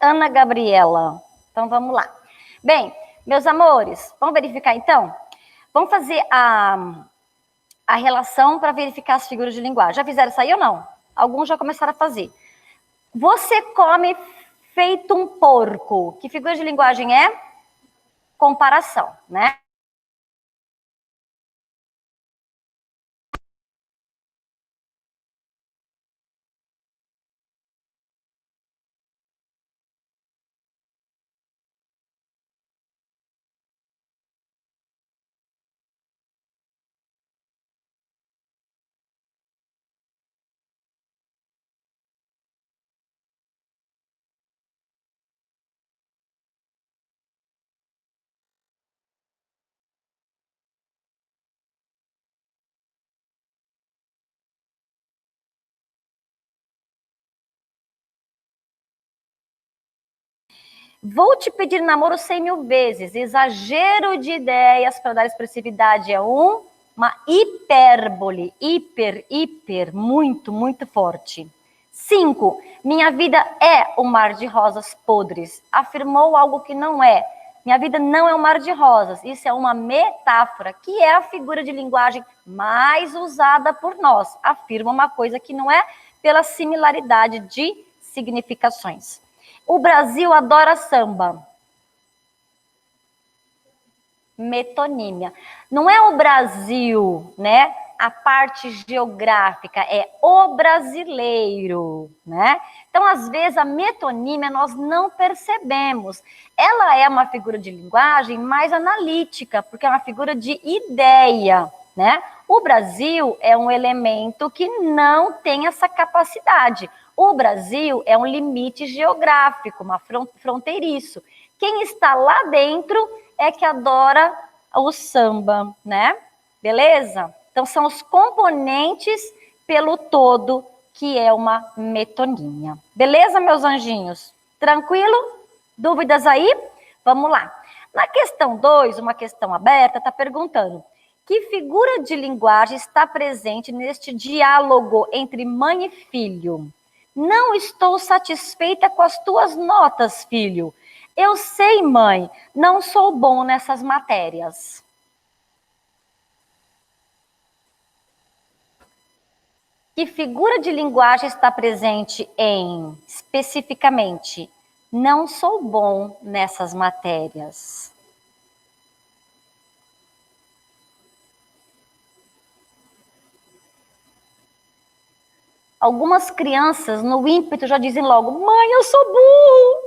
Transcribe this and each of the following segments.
Ana Gabriela. Então, vamos lá. Bem, meus amores, vamos verificar, então? Vamos fazer a relação para verificar as figuras de linguagem. Já fizeram isso aí ou não? Alguns já começaram a fazer. Você come feito um porco. Que figura de linguagem é? Comparação, né? Vou te pedir namoro 100.000 vezes. Exagero de ideias para dar expressividade é uma hipérbole. Hiper, muito, muito forte. 5. Minha vida é um mar de rosas podres. Afirmou algo que não é. Minha vida não é um mar de rosas. Isso é uma metáfora, que é a figura de linguagem mais usada por nós. Afirma uma coisa que não é, pela similaridade de significações. O Brasil adora samba. Metonímia. Não é o Brasil, né? A parte geográfica é o brasileiro, né? Então, às vezes, a metonímia nós não percebemos. Ela é uma figura de linguagem mais analítica, porque é uma figura de ideia, né? O Brasil é um elemento que não tem essa capacidade. O Brasil é um limite geográfico, uma fronteiriço. Quem está lá dentro é que adora o samba, né? Beleza? Então, são os componentes pelo todo que é uma metonímia. Beleza, meus anjinhos? Tranquilo? Dúvidas aí? Vamos lá. Na questão 2, uma questão aberta, está perguntando: que figura de linguagem está presente neste diálogo entre mãe e filho? Não estou satisfeita com as tuas notas, filho. Eu sei, mãe, não sou bom nessas matérias. Que figura de linguagem está presente em, especificamente, não sou bom nessas matérias? Algumas crianças, no ímpeto, já dizem logo: mãe, eu sou burro,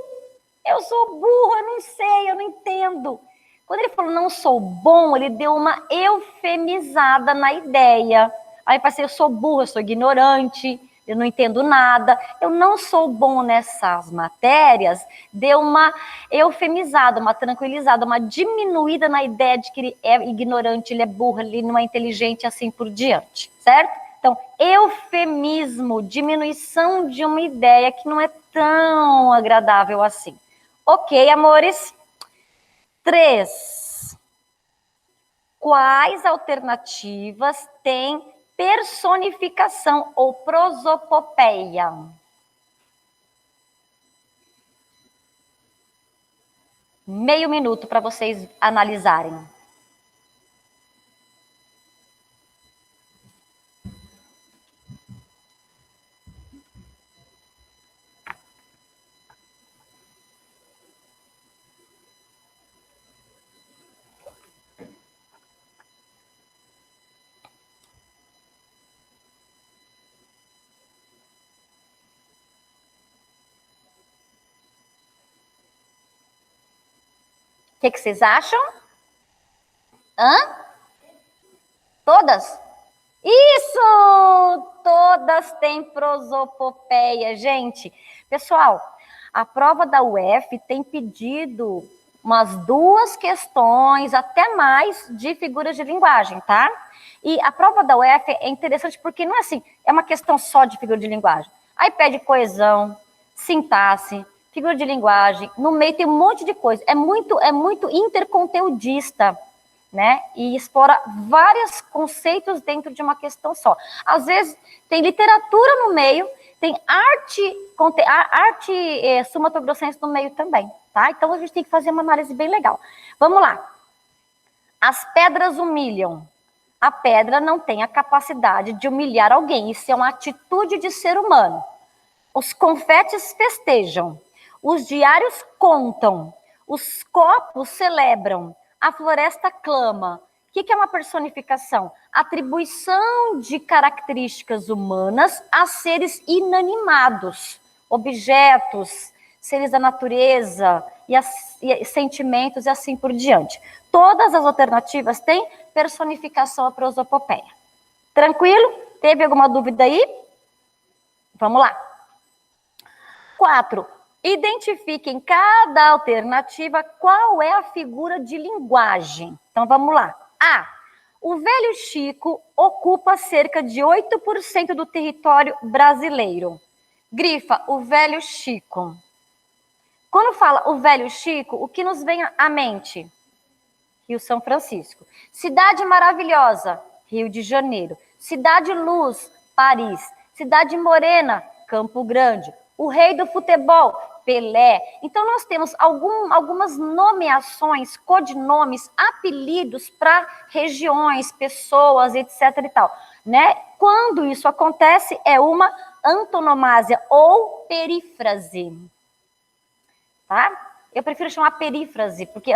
eu não sei, eu não entendo. Quando ele falou não sou bom, ele deu uma eufemizada na ideia. Aí parece: eu sou burro, eu sou ignorante, eu não entendo nada, eu não sou bom nessas matérias. Deu uma eufemizada, uma tranquilizada, uma diminuída na ideia de que ele é ignorante, ele é burro, ele não é inteligente, assim por diante, certo? Então, eufemismo, diminuição de uma ideia que não é tão agradável assim. Ok, amores? 3. Quais alternativas têm personificação ou prosopopeia? Meio minuto para vocês analisarem. O que vocês acham? Todas? Isso! Todas têm prosopopeia, gente. Pessoal, a prova da UF tem pedido umas 2 questões, até mais, de figuras de linguagem, tá? E a prova da UF é interessante porque não é assim, é uma questão só de figura de linguagem. Aí pede coesão, sintaxe, figura de linguagem, no meio tem um monte de coisa. É muito interconteudista, né? E explora vários conceitos dentro de uma questão só. Às vezes tem literatura no meio Tem arte sumatogrossense no meio também, tá? Então a gente tem que fazer uma análise bem legal. Vamos lá. As pedras humilham. A pedra não tem a capacidade de humilhar alguém. Isso é uma atitude de ser humano. Os confetes festejam. Os diários contam. Os copos celebram. A floresta clama. O que é uma personificação? Atribuição de características humanas a seres inanimados, objetos, seres da natureza, e sentimentos e assim por diante. Todas as alternativas têm personificação à prosopopeia. Tranquilo? Teve alguma dúvida aí? Vamos lá. 4. Identifique em cada alternativa qual é a figura de linguagem. Então vamos lá. A. O velho Chico ocupa cerca de 8% do território brasileiro. Grifa, o velho Chico. Quando fala o velho Chico, o que nos vem à mente? Rio São Francisco. Cidade maravilhosa, Rio de Janeiro. Cidade luz, Paris. Cidade morena, Campo Grande. O rei do futebol, Pelé. Então nós temos algumas nomeações, codinomes, apelidos para regiões, pessoas, etc. e tal, né? Quando isso acontece, é uma antonomásia ou perífrase. Tá? Eu prefiro chamar perífrase, porque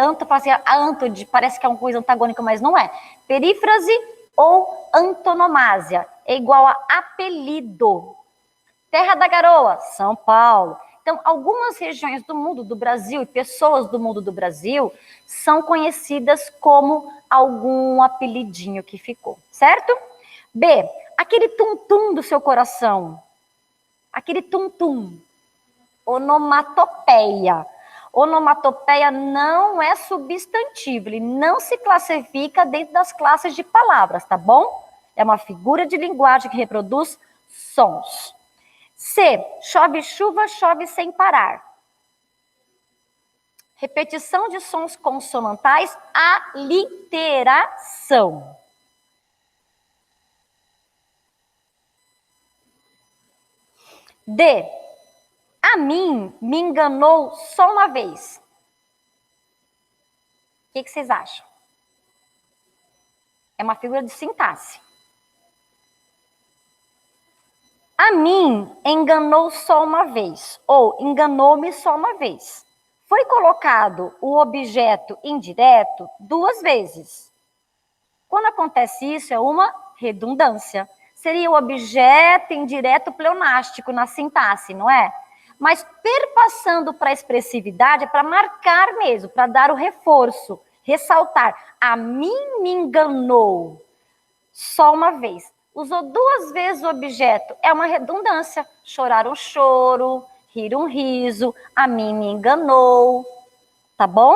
parece que é uma coisa antagônica, mas não é. Perífrase ou antonomásia é igual a apelido. Terra da Garoa, São Paulo. Então, algumas regiões do mundo do Brasil e pessoas do mundo do Brasil são conhecidas como algum apelidinho que ficou, certo? B, aquele tum-tum do seu coração. Aquele tum-tum. Onomatopeia. Onomatopeia não é substantivo, ele não se classifica dentro das classes de palavras, tá bom? É uma figura de linguagem que reproduz sons. C. Chove chuva, chove sem parar. Repetição de sons consonantais, aliteração. D. A mim me enganou só uma vez. O que vocês acham? É uma figura de sintaxe. A mim enganou só uma vez, ou enganou-me só uma vez. Foi colocado o objeto indireto 2 vezes. Quando acontece isso, é uma redundância. Seria o objeto indireto pleonástico na sintaxe, não é? Mas perpassando para a expressividade é para marcar mesmo, para dar o reforço, ressaltar. A mim me enganou só uma vez. Usou 2 vezes o objeto, é uma redundância. Chorar um choro, rir um riso, a mim me enganou, tá bom?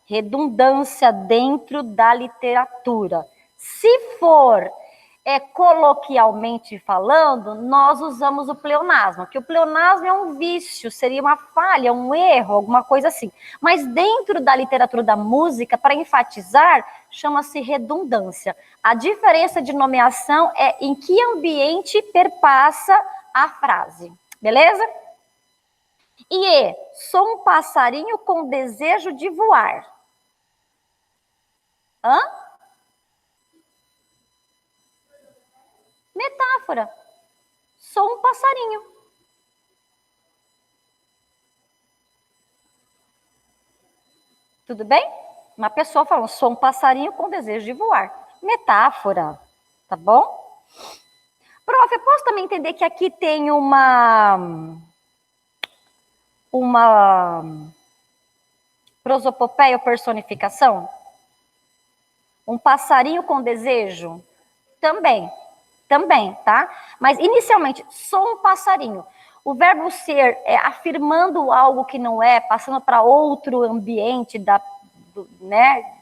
Redundância dentro da literatura. Se for coloquialmente falando, nós usamos o pleonasmo, que o pleonasmo é um vício, seria uma falha, um erro, alguma coisa assim. Mas dentro da literatura da música, para enfatizar, chama-se redundância. A diferença de nomeação é em que ambiente perpassa a frase, beleza? E sou um passarinho com desejo de voar. Hã? Metáfora. Sou um passarinho. Tudo bem? Uma pessoa falando, sou um passarinho com desejo de voar. Metáfora, tá bom? Prof, eu posso também entender que aqui tem uma prosopopeia ou personificação? Um passarinho com desejo? Também, tá? Mas inicialmente, sou um passarinho. O verbo ser é afirmando algo que não é, passando para outro ambiente, né,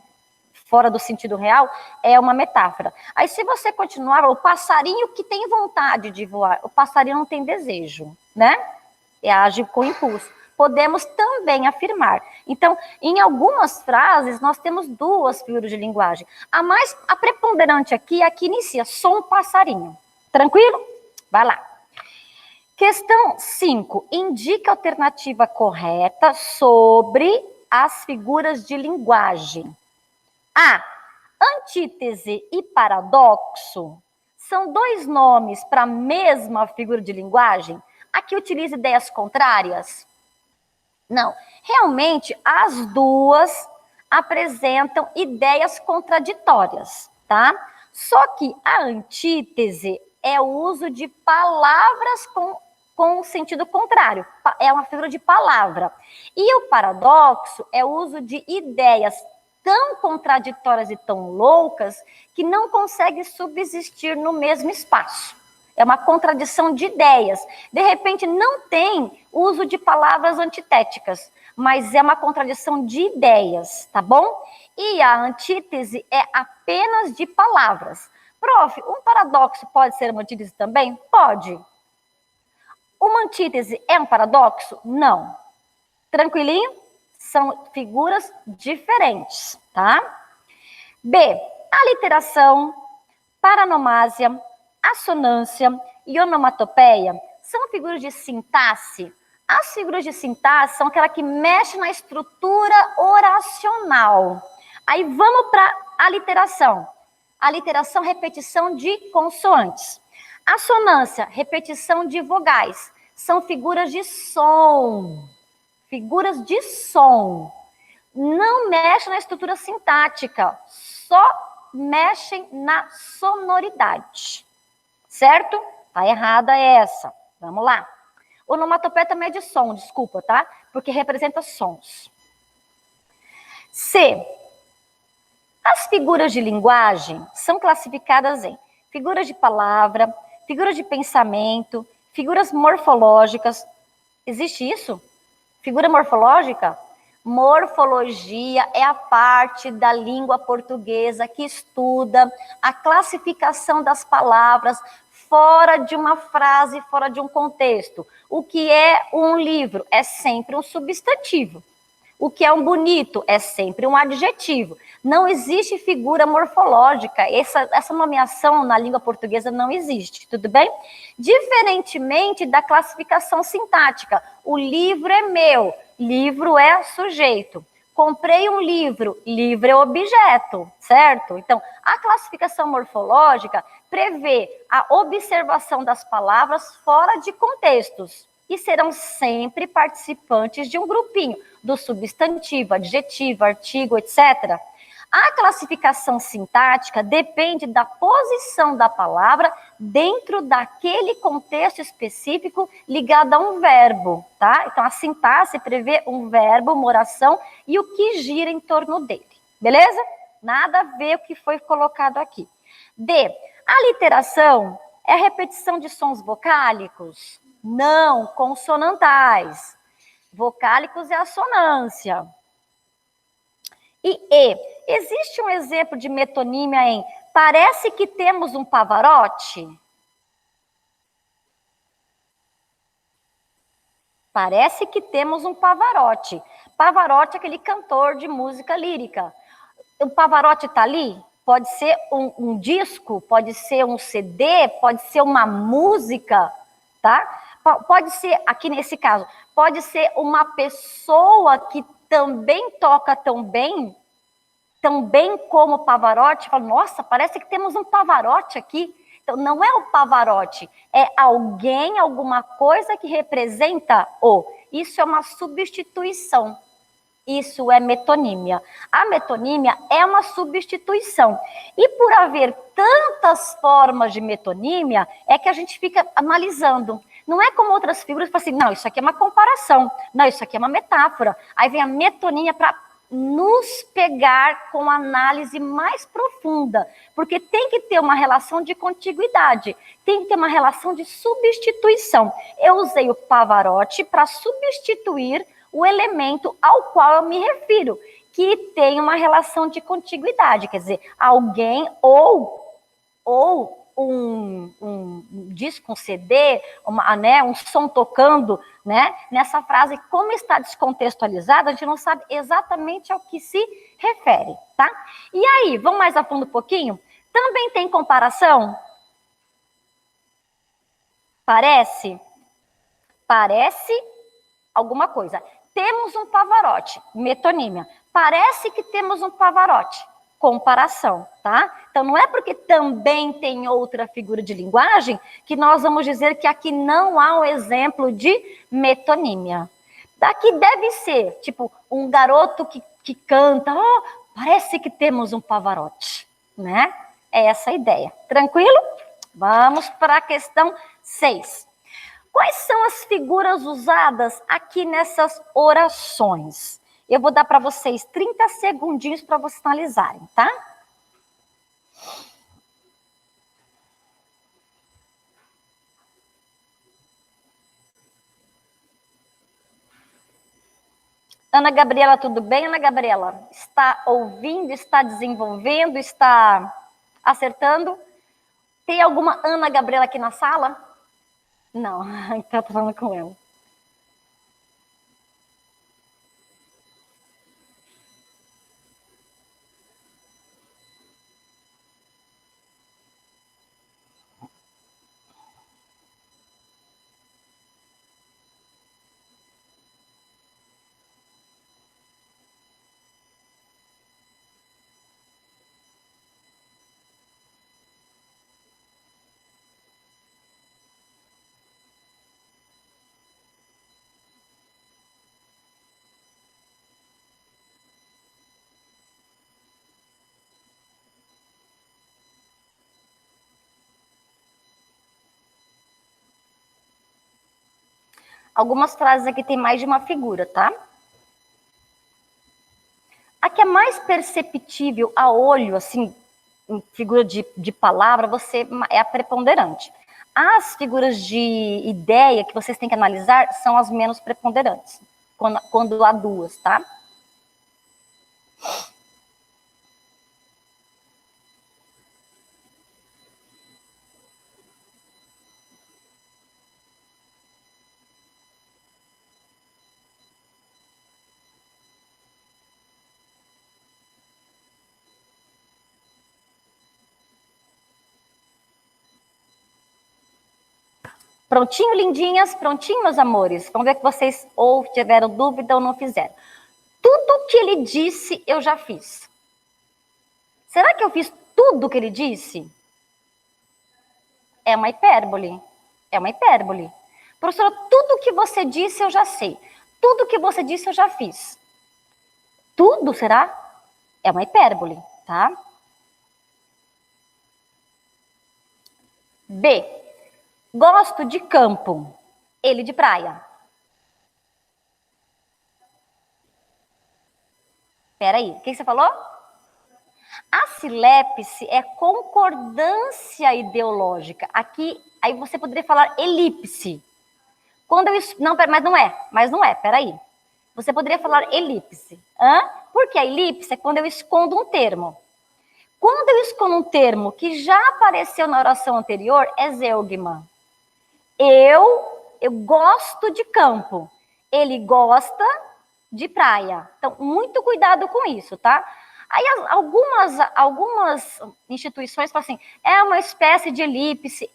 fora do sentido real, é uma metáfora. Aí se você continuar, o passarinho que tem vontade de voar, o passarinho não tem desejo, né? Age com impulso. Podemos também afirmar. Então, em algumas frases, nós temos 2 figuras de linguagem. A preponderante aqui é a que inicia, sou um passarinho. Tranquilo? Vai lá. Questão 5. Indique a alternativa correta sobre as figuras de linguagem. A. Antítese e paradoxo são dois nomes para a mesma figura de linguagem? Aqui utiliza ideias contrárias? Não. Realmente, as duas apresentam ideias contraditórias, tá? Só que a antítese é o uso de palavras com sentido contrário. É uma figura de palavra. E o paradoxo é o uso de ideias tão contraditórias e tão loucas que não conseguem subsistir no mesmo espaço. É uma contradição de ideias. De repente, não tem uso de palavras antitéticas, mas é uma contradição de ideias, tá bom? E a antítese é apenas de palavras. Prof, um paradoxo pode ser uma antítese também? Pode. Uma antítese é um paradoxo? Não. Tranquilinho? São figuras diferentes, tá? B. Aliteração, paranomásia, assonância e onomatopeia são figuras de sintaxe. As figuras de sintaxe são aquelas que mexem na estrutura oracional. Aí vamos para a aliteração. Aliteração, repetição de consoantes. Assonância, repetição de vogais. São figuras de som. Figuras de som. Não mexem na estrutura sintática, só mexem na sonoridade. Certo? Tá errada essa. Vamos lá. Onomatopeia também é de som, desculpa, tá? Porque representa sons. C. As figuras de linguagem são classificadas em figuras de palavra, figuras de pensamento, figuras morfológicas. Existe isso? Figura morfológica? Morfologia é a parte da língua portuguesa que estuda a classificação das palavras fora de uma frase, fora de um contexto. O que é um livro? É sempre um substantivo. O que é um bonito? É sempre um adjetivo. Não existe figura morfológica. Essa nomeação na língua portuguesa não existe, tudo bem? Diferentemente da classificação sintática. O livro é meu, livro é sujeito. Comprei um livro, livro é objeto, certo? Então, a classificação morfológica prevê a observação das palavras fora de contextos e serão sempre participantes de um grupinho, do substantivo, adjetivo, artigo, etc. A classificação sintática depende da posição da palavra dentro daquele contexto específico ligado a um verbo, tá? Então, a sintaxe prevê um verbo, uma oração e o que gira em torno dele, beleza? Nada a ver o que foi colocado aqui. D. A literação é a repetição de sons vocálicos? Não, consonantais. Vocálicos é a assonância. E existe um exemplo de metonímia em parece que temos um Pavarotti? Parece que temos um Pavarotti. Pavarotti é aquele cantor de música lírica. O Pavarotti está ali? Pode ser um disco, pode ser um CD, pode ser uma música, tá? Pode ser, aqui nesse caso, pode ser uma pessoa que também toca tão bem como o Pavarotti. Fala, nossa, parece que temos um Pavarotti aqui. Então, não é o Pavarotti, é alguém, alguma coisa que representa o. Isso é uma substituição. Isso é metonímia. A metonímia é uma substituição. E por haver tantas formas de metonímia, é que a gente fica analisando. Não é como outras figuras que falam assim, não, isso aqui é uma comparação, não, isso aqui é uma metáfora. Aí vem a metonímia para nos pegar com análise mais profunda, porque tem que ter uma relação de contiguidade, tem que ter uma relação de substituição. Eu usei o Pavarotti para substituir o elemento ao qual eu me refiro, que tem uma relação de contiguidade, quer dizer, alguém ou um disco, um CD, um som tocando, né? Nessa frase, como está descontextualizada, a gente não sabe exatamente ao que se refere, tá? E aí, vamos mais a fundo um pouquinho? Também tem comparação? Parece? Parece alguma coisa. Temos um Pavarotti, metonímia. Parece que temos um Pavarotti, comparação, tá? Então, não é porque também tem outra figura de linguagem que nós vamos dizer que aqui não há um exemplo de metonímia. Daqui deve ser, tipo, um garoto que canta, oh, parece que temos um Pavarotti, né? É essa a ideia. Tranquilo? Vamos para a questão 6. Quais são as figuras usadas aqui nessas orações? Eu vou dar para vocês 30 segundinhos para vocês analisarem, tá? Ana Gabriela, tudo bem, Ana Gabriela? Está ouvindo, está desenvolvendo, está acertando? Tem alguma Ana Gabriela aqui na sala? Não, então eu tô falando com ela. Algumas frases aqui tem mais de uma figura, tá? A que é mais perceptível a olho, assim, em figura de palavra, você é a preponderante. As figuras de ideia que vocês têm que analisar são as menos preponderantes, quando há duas, tá? Prontinho, lindinhas? Prontinho, meus amores? Vamos ver que vocês ou tiveram dúvida ou não fizeram. Tudo que ele disse, eu já fiz. Será que eu fiz tudo que ele disse? É uma hipérbole. É uma hipérbole. Professora, tudo que você disse, eu já sei. Tudo que você disse, eu já fiz. Tudo, será? É uma hipérbole, tá? B. Gosto de campo. Ele de praia. Peraí, o que você falou? A silepse é concordância ideológica. Aqui, aí você poderia falar elipse. Quando eu... Não, mas não é, peraí. Você poderia falar elipse. Hã? Porque a elipse é quando eu escondo um termo. Quando eu escondo um termo que já apareceu na oração anterior, é zeugma. Eu gosto de campo. Ele gosta de praia. Então, muito cuidado com isso, tá? Aí algumas instituições falam assim, é uma espécie de elipse,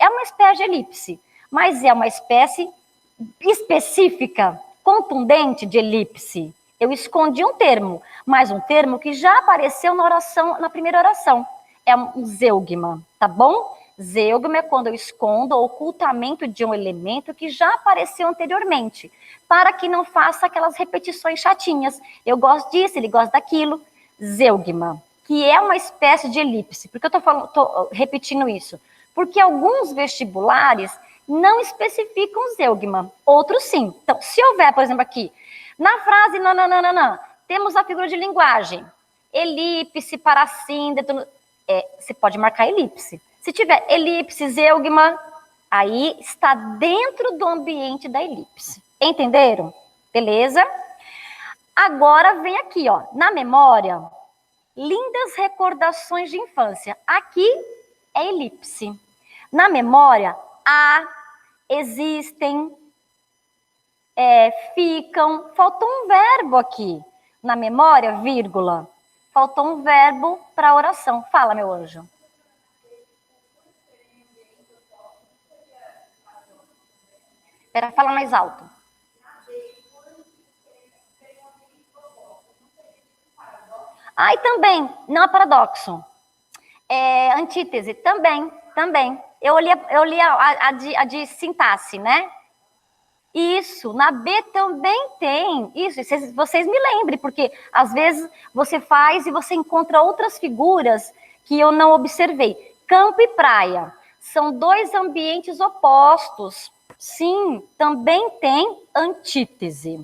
mas é uma espécie específica, contundente de elipse. Eu escondi um termo, mas um termo que já apareceu na oração, na primeira oração. É um zeugma, tá bom? Zeugma é quando eu escondo o ocultamento de um elemento que já apareceu anteriormente, para que não faça aquelas repetições chatinhas. Eu gosto disso, ele gosta daquilo. Zeugma, que é uma espécie de elipse. Por que eu estou repetindo isso? Porque alguns vestibulares não especificam zeugma, outros sim. Então, se houver, por exemplo, aqui, na frase nananana, temos a figura de linguagem, elipse, parasíndeto, você pode marcar elipse. Se tiver elipse, zeugma, aí está dentro do ambiente da elipse. Entenderam? Beleza? Agora vem aqui, ó, na memória, lindas recordações de infância. Aqui é elipse. Na memória, há, existem, ficam. Faltou um verbo aqui. Na memória, vírgula. Faltou um verbo para a oração. Fala, meu anjo. Espera, fala mais alto. Ah, e também, não é paradoxo. É antítese, também. Eu li a de sintaxe, né? Isso, na B também tem. Isso, vocês me lembrem, porque às vezes você faz e você encontra outras figuras que eu não observei. Campo e praia são dois ambientes opostos. Sim, também tem antítese.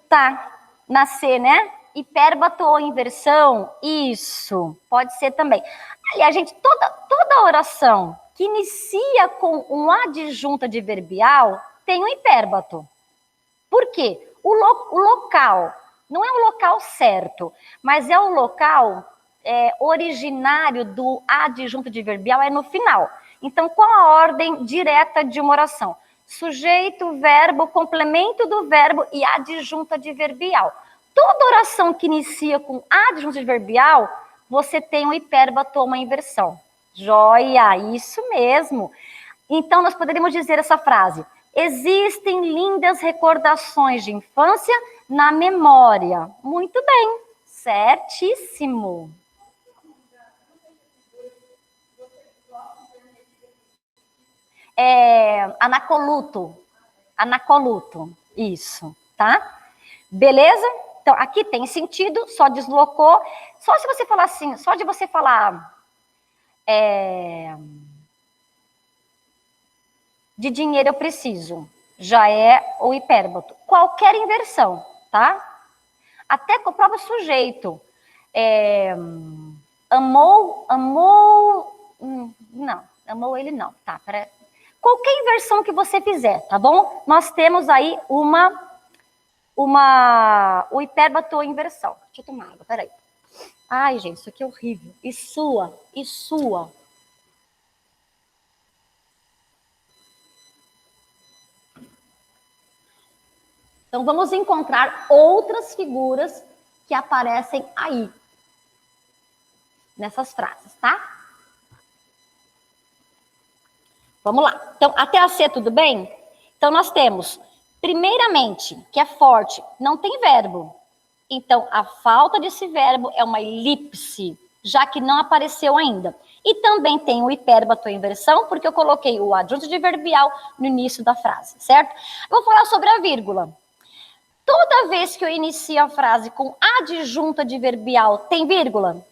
Tá, nascer, né? Hipérbato ou inversão, isso, pode ser também. Aliás, gente, toda oração que inicia com um adjunto adverbial tem um hipérbato. Por quê? O local, não é o local certo, mas é o local originário do adjunto adverbial, é no final. Então, qual a ordem direta de uma oração? Sujeito, verbo, complemento do verbo e adjunto adverbial. Toda oração que inicia com adjunto adverbial, você tem um hipérbato ou uma inversão. Joia, isso mesmo. Então, nós poderíamos dizer essa frase: existem lindas recordações de infância na memória. Muito bem, certíssimo. Anacoluto, isso, tá? Beleza? Então, aqui tem sentido, só deslocou. Só se você falar assim, só de você falar de dinheiro eu preciso, já é o hipérbato. Qualquer inversão, tá? Até com o próprio sujeito. Amou, não, amou ele não, tá? Qualquer inversão que você fizer, tá bom? Nós temos aí o hipérbato ou inversão. Deixa eu tomar água, peraí. Ai, gente, isso aqui é horrível. E sua. Então, vamos encontrar outras figuras que aparecem aí, nessas frases, tá? Vamos lá. Então, até a C, tudo bem? Então, nós temos, primeiramente, que é forte, não tem verbo. Então, a falta desse verbo é uma elipse, já que não apareceu ainda. E também tem o hipérbato ou inversão, porque eu coloquei o adjunto adverbial no início da frase, certo? Eu vou falar sobre a vírgula. Toda vez que eu inicio a frase com adjunto adverbial, tem vírgula?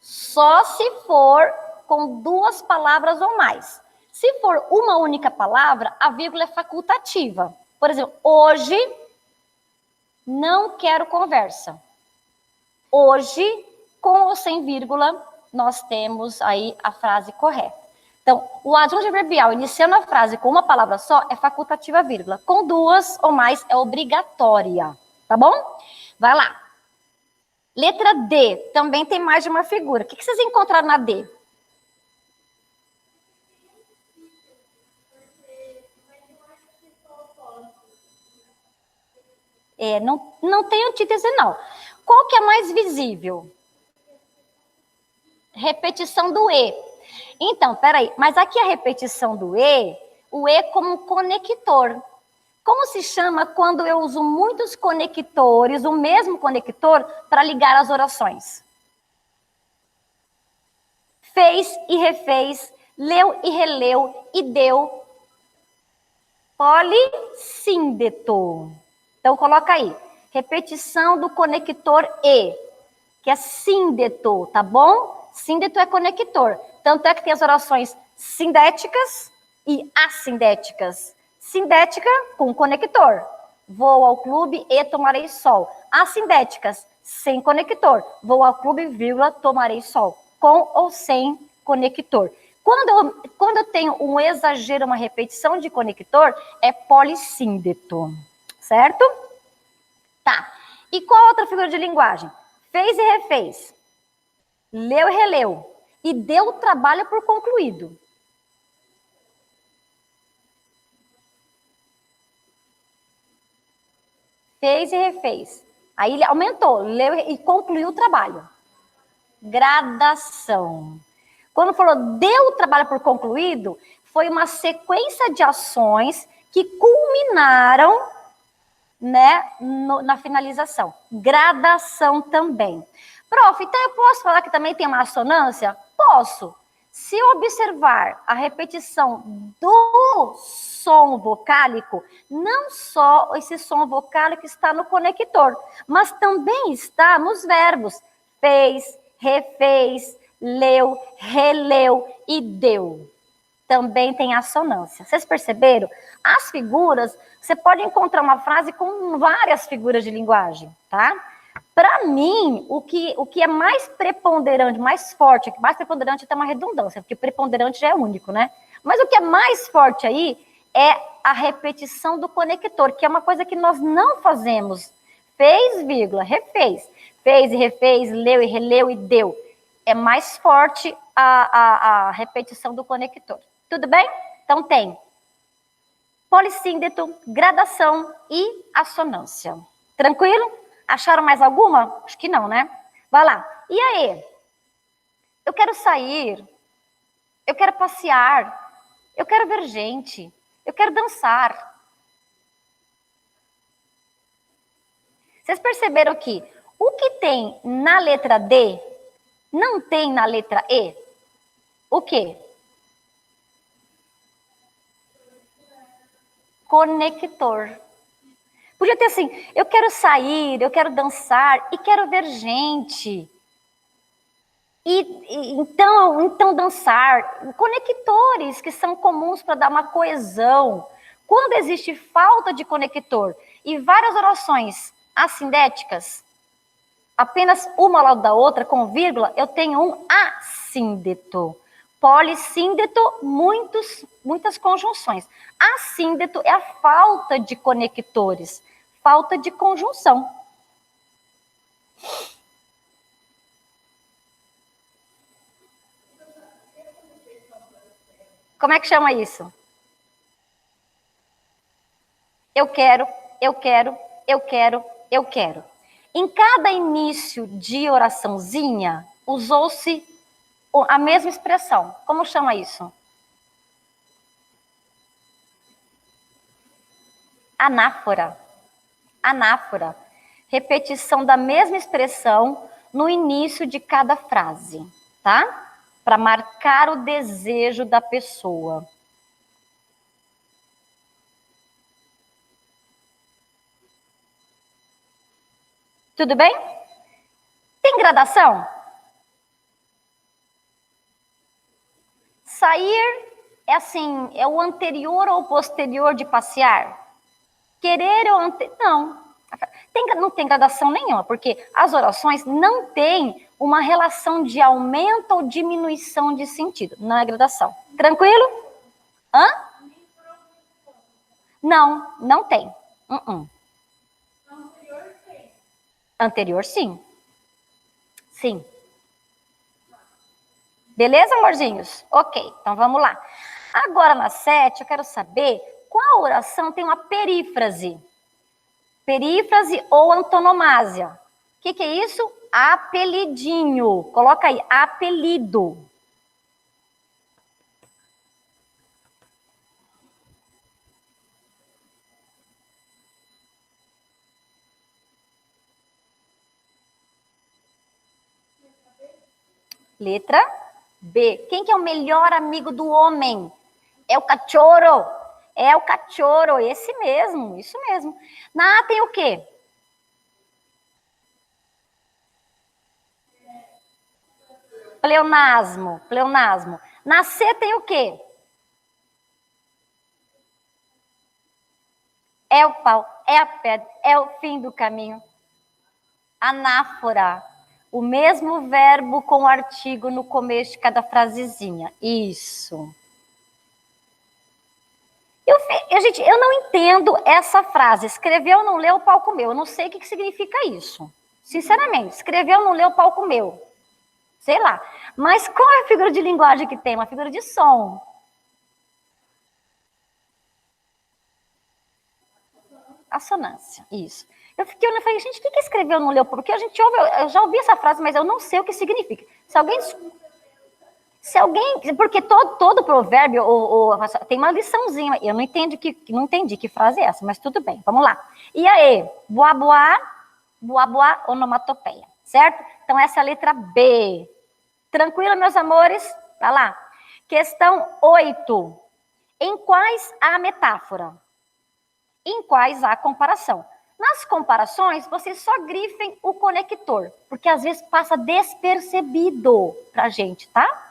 Só se for com duas palavras ou mais. Se for uma única palavra, a vírgula é facultativa. Por exemplo, hoje não quero conversa. Hoje, com ou sem vírgula, nós temos aí a frase correta. Então, o adjunto adverbial iniciando a frase com uma palavra só é facultativa, vírgula. Com duas ou mais é obrigatória, tá bom? Vai lá. Letra D, também tem mais de uma figura. O que vocês encontraram na D? Não tem antítese, não. Qual que é mais visível? Repetição do E. Então, peraí, mas aqui a repetição do E, o E como conector. Como se chama quando eu uso muitos conectores, o mesmo conector, para ligar as orações? Fez e refez, leu e releu, e deu. Polissíndeto. Então, coloca aí. Repetição do conector E, que é síndeto, tá bom? Síndeto é conector. Tanto é que tem as orações sindéticas e assindéticas. Sindética com conector. Vou ao clube e tomarei sol. Assindéticas, sem conector. Vou ao clube, vírgula, tomarei sol. Com ou sem conector. Quando eu tenho um exagero, uma repetição de conector, é polissíndeto. Certo? Tá. E qual outra figura de linguagem? Fez e refez. Leu e releu. E deu o trabalho por concluído. Fez e refez. Aí ele aumentou, leu e concluiu o trabalho. gradação. Quando falou deu o trabalho por concluído, foi uma sequência de ações que culminaram, né, na finalização. Gradação também. Prof, então eu posso falar que também tem uma assonância? Posso. Se eu observar a repetição do som vocálico, não só esse som vocálico está no conector, mas também está nos verbos fez, refez, leu, releu e deu. Também tem assonância. Vocês perceberam? As figuras, você pode encontrar uma frase com várias figuras de linguagem, tá? Para mim, o que é mais preponderante, mais forte, mais preponderante tem uma redundância, porque preponderante já é único, né? Mas o que é mais forte aí é a repetição do conector, que é uma coisa que nós não fazemos. Fez, vírgula, refez. Fez e refez, leu e releu e deu. É mais forte a repetição do conector. Tudo bem? Então tem polissíndeto, gradação e assonância. Tranquilo? Acharam mais alguma? Acho que não, né? Vai lá. E aí? Eu quero sair, eu quero passear, eu quero ver gente, eu quero dançar. Vocês perceberam que o que tem na letra D não tem na letra E? O quê? Conector. Podia ter assim, eu quero sair, eu quero dançar e quero ver gente. Então dançar. Conectores que são comuns para dar uma coesão. Quando existe falta de conector e várias orações assindéticas, apenas uma ao lado da outra, com vírgula, eu tenho um assíndeto. Polissíndeto, muitas conjunções. Assíndeto é a falta de conectores, falta de conjunção. Como é que chama isso? Eu quero, eu quero, eu quero, eu quero. Em cada início de oraçãozinha, usou-se a mesma expressão. Como chama isso? Anáfora. Anáfora. Repetição da mesma expressão no início de cada frase, tá? Para marcar o desejo da pessoa. Tudo bem? Tem gradação? Sair é assim, é o anterior ou posterior de passear? Querer é o anterior? Não. Não tem gradação nenhuma, porque as orações não têm uma relação de aumento ou diminuição de sentido. Não é gradação. Tranquilo? Hã? Não, não tem. Anterior, sim. Sim. Beleza, amorzinhos? Ok, então vamos lá. Agora, na 7, eu quero saber qual oração tem uma perífrase. Perífrase ou antonomásia. O que é isso? Apelidinho. Coloca aí, apelido. Letra B. Quem que é o melhor amigo do homem? É o cachorro. É o cachorro, esse mesmo, isso mesmo. Na A tem o quê? Pleonasmo, pleonasmo. Na C tem o quê? É o pau, é a pedra, é o fim do caminho. Anáfora. O mesmo verbo com o artigo no começo de cada frasezinha. Isso. Gente, eu não entendo essa frase. Escreveu, não leu, o pau comeu. Eu não sei o que significa isso. Sinceramente, escreveu, não leu, o pau comeu. Sei lá. Mas qual é a figura de linguagem que tem? Uma figura de som. Assonância, isso. Eu fiquei olhando e falei, gente, o que escreveu no Leopoldo? Porque a gente ouve, eu já ouvi essa frase, mas eu não sei o que significa. Se alguém, porque todo provérbio tem uma liçãozinha, eu não entendi que frase é essa, mas tudo bem, vamos lá. E aí, boa, boa, onomatopeia, certo? Então essa é a letra B. Tranquilo, meus amores? Vai lá. Questão 8. Em quais há metáfora? Em quais há comparação? Nas comparações, vocês só grifem o conector, porque às vezes passa despercebido pra gente, tá?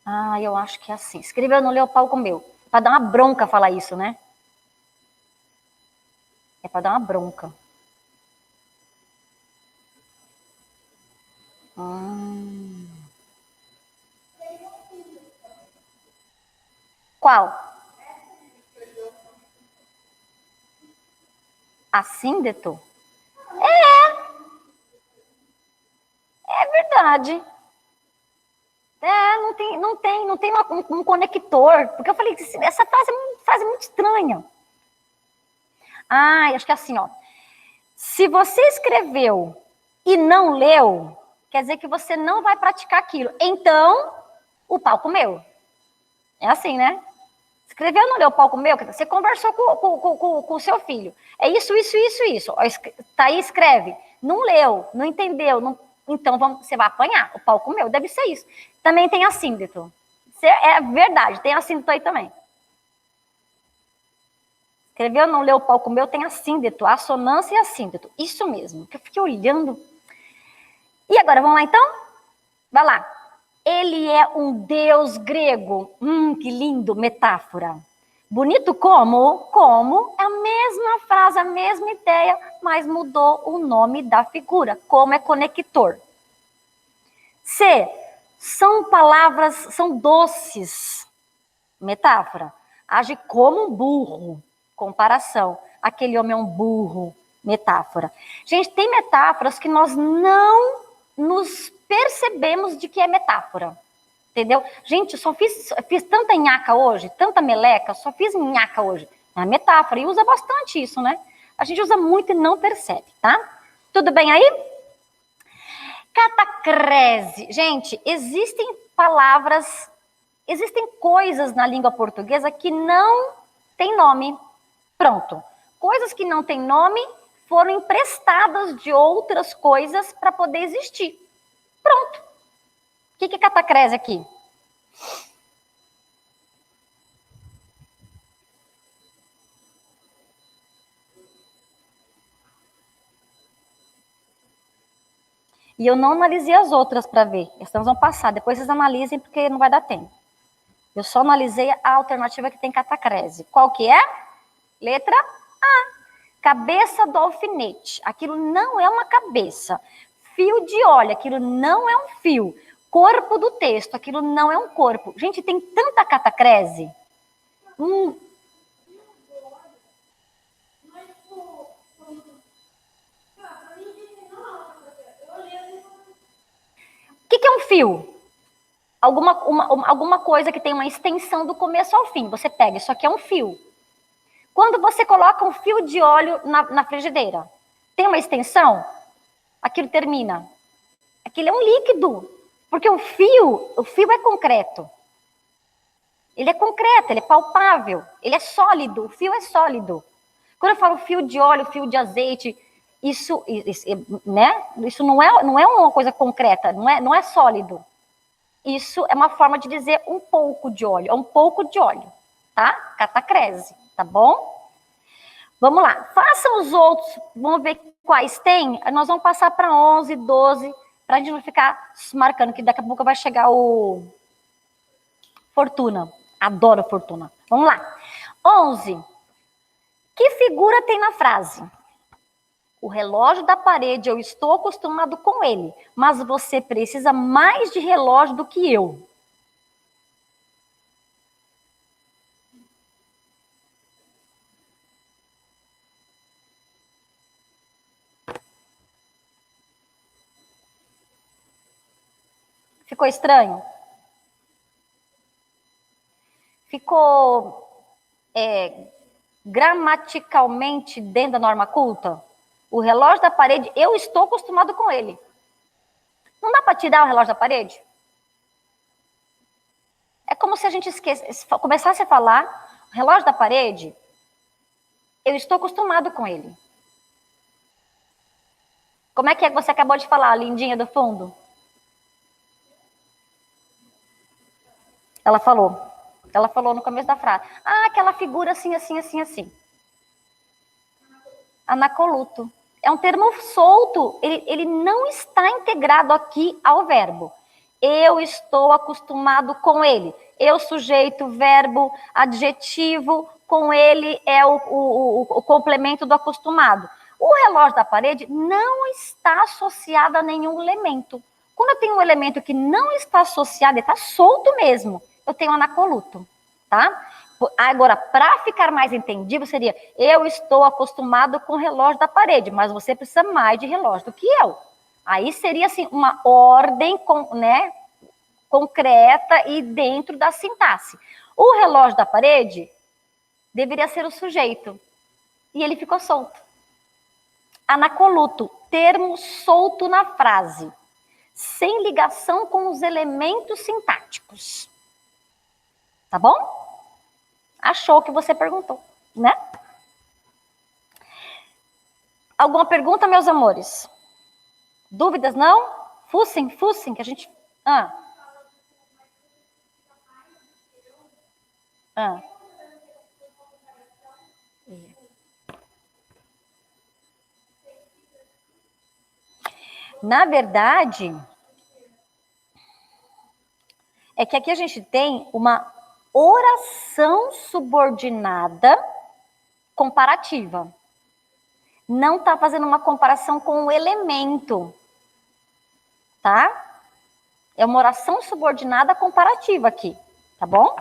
Ah, eu acho que é assim. Escreveu no Leopoldo Comeu. Pra dar uma bronca falar isso, né? É pra dar uma bronca. Hum. Qual? Assíndeto? É verdade. É, não tem um conector. Porque eu falei que essa frase é uma frase muito estranha. Ah, acho que é assim, ó. Se você escreveu e não leu, quer dizer que você não vai praticar aquilo. Então, o pau comeu. É assim, né? Escreveu, não leu, o pau comeu. Você conversou com o seu filho. É isso. Tá aí, escreve. Não leu, não entendeu. Então, você vai apanhar. O pau comeu, deve ser isso. Também tem assíndeto. É verdade, tem assíndeto aí também. Escreveu, não leu, o pau comeu, tem assíndeto, assonância e assíndeto. Isso mesmo, que eu fiquei olhando. E agora, vamos lá então? Vai lá. Ele é um deus grego. Que lindo, metáfora. Bonito como é a mesma frase, a mesma ideia, mas mudou o nome da figura, como é conector. C, são palavras, são doces. Metáfora. Age como um burro. Comparação. Aquele homem é um burro. Metáfora. Gente, tem metáforas que nós não nos percebemos de que é metáfora. Entendeu? Gente, eu só fiz tanta nhaca hoje, tanta meleca, só fiz nhaca hoje. É metáfora, e usa bastante isso, né? A gente usa muito e não percebe, tá? Tudo bem aí? Catacrese. Gente, existem palavras, existem coisas na língua portuguesa que não tem nome. Pronto. Coisas que não têm nome foram emprestadas de outras coisas para poder existir. Pronto. O que é catacrese aqui? E eu não analisei as outras para ver. Essas vão passar. Depois vocês analisem, porque não vai dar tempo. Eu só analisei a alternativa que tem catacrese. Qual que é? Letra A. Cabeça do alfinete. Aquilo não é uma cabeça. Fio de óleo. Aquilo não é um fio. Corpo do texto. Aquilo não é um corpo. Gente, tem tanta catacrese. O que é um fio? Alguma coisa que tem uma extensão do começo ao fim. Você pega, isso aqui é um fio. Quando você coloca um fio de óleo na frigideira, tem uma extensão? Aquilo termina. Aquilo é um líquido. Porque o fio é concreto. Ele é concreto, ele é palpável, ele é sólido, o fio é sólido. Quando eu falo fio de óleo, fio de azeite, isso, né? Isso não é uma coisa concreta, não é sólido. Isso é uma forma de dizer um pouco de óleo, é um pouco de óleo, tá? Catacrese, tá bom? Vamos lá, façam os outros, vamos ver quais tem. Nós vamos passar para 11, 12, para a gente não ficar marcando, que daqui a pouco vai chegar o Fortuna. Adoro Fortuna. Vamos lá. 11. Que figura tem na frase? O relógio da parede, eu estou acostumado com ele, mas você precisa mais de relógio do que eu. Ficou estranho? Ficou gramaticalmente dentro da norma culta? O relógio da parede, eu estou acostumado com ele. Não dá para tirar o relógio da parede? É como se a gente começasse a falar, o relógio da parede, eu estou acostumado com ele. Como é que você acabou de falar, lindinha do fundo? Ela falou no começo da frase. Ah, aquela figura assim, assim, assim, assim. Anacoluto. É um termo solto, ele não está integrado aqui ao verbo. Eu estou acostumado com ele. Eu, sujeito, verbo, adjetivo, com ele é o complemento do acostumado. O relógio da parede não está associado a nenhum elemento. Quando eu tenho um elemento que não está associado, ele está solto mesmo, eu tenho anacoluto, tá? Agora, para ficar mais entendível, seria: eu estou acostumado com o relógio da parede, mas você precisa mais de relógio do que eu. Aí seria assim uma ordem, né, concreta e dentro da sintaxe. O relógio da parede deveria ser o sujeito, e ele ficou solto. Anacoluto, termo solto na frase, sem ligação com os elementos sintáticos. Tá bom? Achou o que você perguntou, né? Alguma pergunta, meus amores? Dúvidas, não? Fussem, que a gente... Na verdade, é que aqui a gente tem uma oração subordinada comparativa. Não está fazendo uma comparação com o elemento, tá? É uma oração subordinada comparativa aqui, tá bom?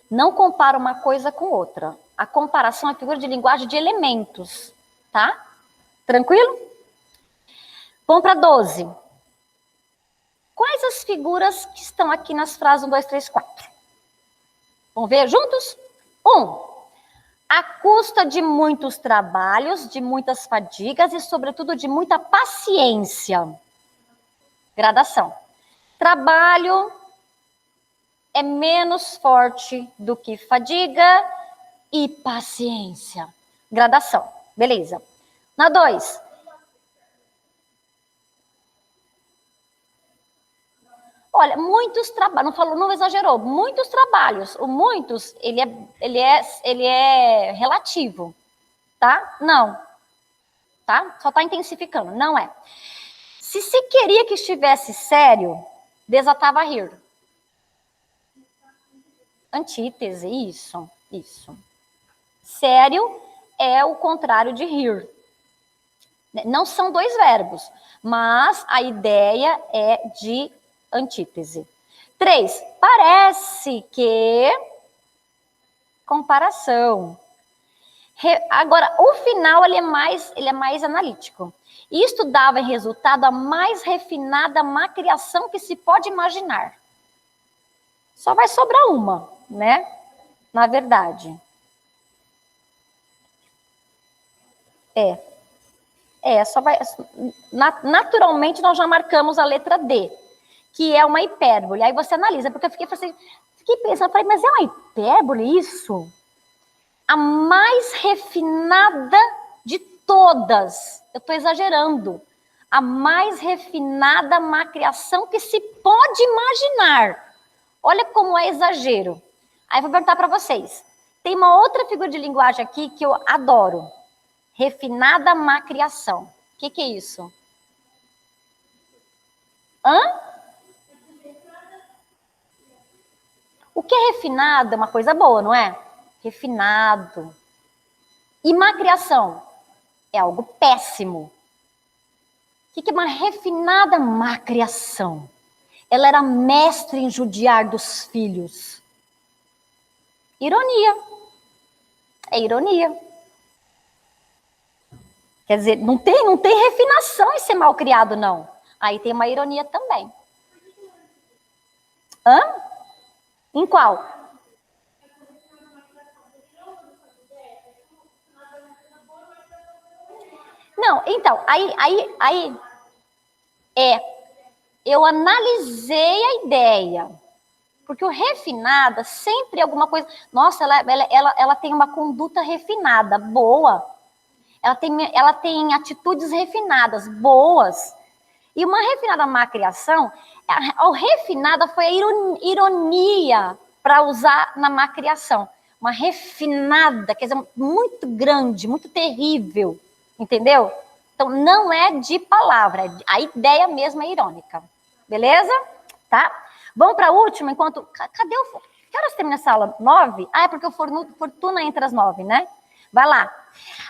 Não compara uma coisa com outra. A comparação é figura de linguagem de elementos, tá? Tranquilo? Vamos para 12. Quais as figuras que estão aqui nas frases 1, 2, 3, 4? Vamos ver juntos? 1. À custa de muitos trabalhos, de muitas fadigas e, sobretudo, de muita paciência. Gradação. Trabalho é menos forte do que fadiga e paciência. Gradação. Beleza. Na 2. Olha, muitos trabalhos, não exagerou, muitos trabalhos. O muitos, ele é relativo, tá? Não. Tá? Só está intensificando, não é. Se queria que estivesse sério, desatava a rir. Antítese, isso. Sério é o contrário de rir. Não são dois verbos, mas a ideia é de antítese. 3. Parece que... comparação. Agora, o final ele é mais analítico. Isto dava em resultado a mais refinada macriação que se pode imaginar. Só vai sobrar uma, né? Na verdade. Só vai... Naturalmente, nós já marcamos a letra D, que é uma hipérbole. Aí você analisa, porque eu fiquei pensando, falei, mas é uma hipérbole isso? A mais refinada de todas. Eu estou exagerando. A mais refinada macriação que se pode imaginar. Olha como é exagero. Aí vou perguntar para vocês. Tem uma outra figura de linguagem aqui que eu adoro. Refinada macriação. O que é isso? O que é refinado é uma coisa boa, não é? Refinado. E macriação é algo péssimo. O que é uma refinada macriação? Ela era mestre em judiar dos filhos. Ironia. É ironia. Quer dizer, não tem refinação em ser mal criado, não. Aí tem uma ironia também. Hã? Em qual? Não, então, eu analisei a ideia. Porque o refinada sempre é alguma coisa. Nossa, ela tem uma conduta refinada, boa. Ela tem atitudes refinadas, boas. E uma refinada má criação, a refinada foi a ironia para usar na má criação. Uma refinada, quer dizer, muito grande, muito terrível. Entendeu? Então, não é de palavra, a ideia mesmo é irônica. Beleza? Tá? Vamos para a última, enquanto... Cadê o... Que horas termina essa aula? 9? Ah, é porque o Fortuna entra às 9, né? Vai lá.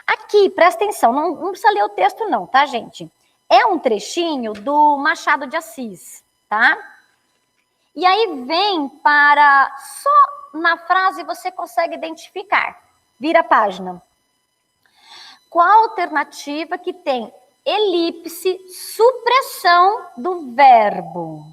Aqui, presta atenção, não precisa ler o texto não, tá, gente? É um trechinho do Machado de Assis, tá? E aí vem para... Só na frase você consegue identificar. Vira a página. Qual alternativa que tem elipse, supressão do verbo?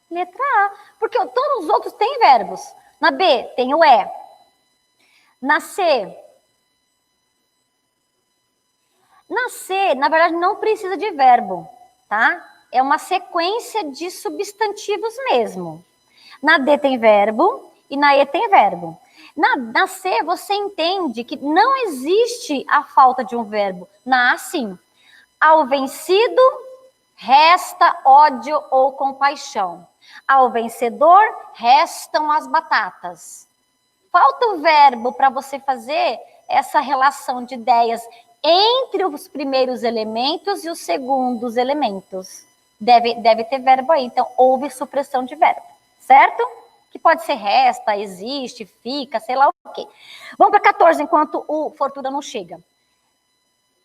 Letra A. Porque todos os outros têm verbos. Na B, tem o E. Na C, na verdade, não precisa de verbo, tá? É uma sequência de substantivos mesmo. Na D tem verbo e na E tem verbo. Na C, você entende que não existe a falta de um verbo. Na A, sim. Ao vencido, resta ódio ou compaixão. Ao vencedor, restam as batatas. Falta o verbo para você fazer essa relação de ideias entre os primeiros elementos e os segundos elementos. Deve ter verbo aí, então houve supressão de verbo, certo? Que pode ser resta, existe, fica, sei lá o quê. Vamos para 14, enquanto o Fortuna não chega.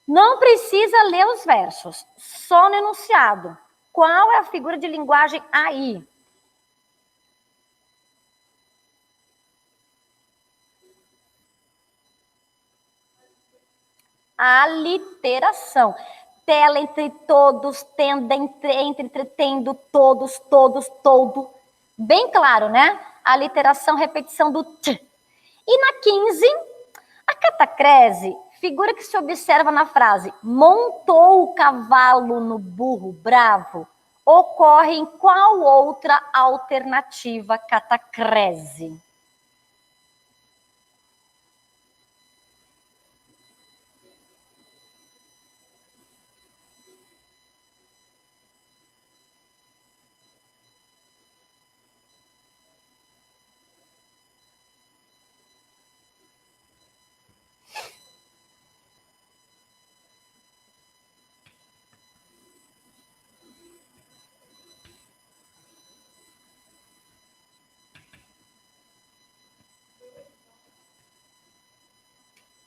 Não precisa ler os versos, só no enunciado. Qual é a figura de linguagem aí? Aliteração. Tela entre todos, tenda entre, entretendo, todos, todo. Bem claro, né? Aliteração, repetição do t. E na 15, a catacrese, figura que se observa na frase montou o cavalo no burro bravo, ocorre em qual outra alternativa catacrese?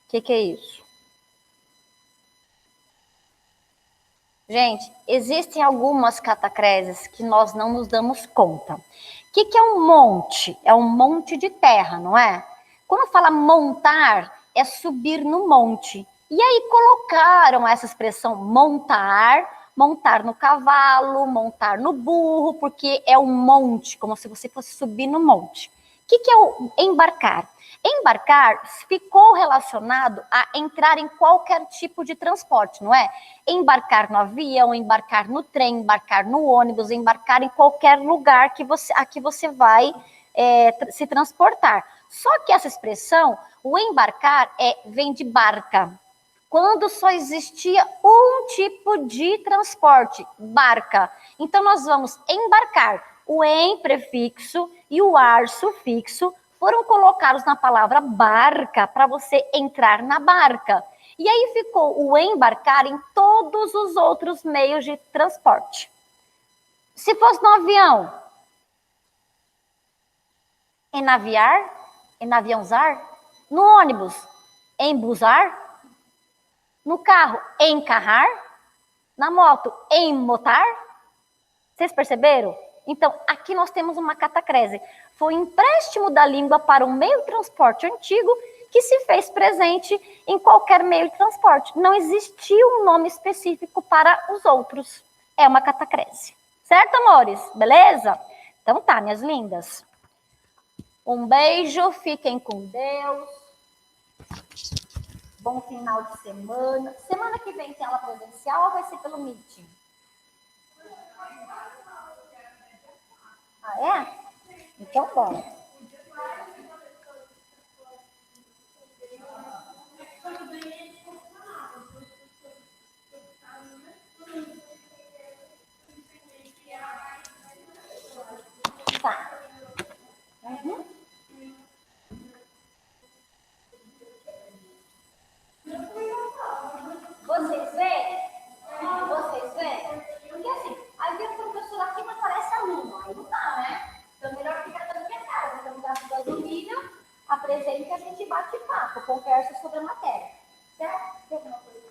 O que é isso? Gente, existem algumas catacreses que nós não nos damos conta. O que é um monte? É um monte de terra, não é? Quando fala montar, é subir no monte. E aí colocaram essa expressão montar, montar no cavalo, montar no burro, porque é um monte, como se você fosse subir no monte. O que é o embarcar? Embarcar ficou relacionado a entrar em qualquer tipo de transporte, não é? Embarcar no avião, embarcar no trem, embarcar no ônibus, embarcar em qualquer lugar a que você vai se transportar. Só que essa expressão, o embarcar, vem de barca. Quando só existia um tipo de transporte, barca. Então, nós vamos embarcar. O em prefixo e o ar sufixo foram colocados na palavra barca para você entrar na barca. E aí ficou o embarcar em todos os outros meios de transporte. Se fosse no avião, Enaviar, enaviãozar. No ônibus, embusar. No carro, encarrar. Na moto, emmotar. Vocês perceberam? Então, aqui nós temos uma catacrese. Foi um empréstimo da língua para um meio de transporte antigo que se fez presente em qualquer meio de transporte. Não existia um nome específico para os outros. É uma catacrese. Certo, amores? Beleza? Então tá, minhas lindas. Um beijo, fiquem com Deus. Bom final de semana. Semana que vem tem aula presencial ou vai ser pelo Meeting? Ah, é? Então, bom. Tá. Uhum. Vocês veem? Vocês veem? Porque assim, aí vem o professor aqui, mas parece aluno. Aí não dá, né? Então, melhor ficar na minha casa. Então, gasto gasolina, apresenta e a gente bate papo, conversa sobre a matéria. Certo? Tem alguma coisa?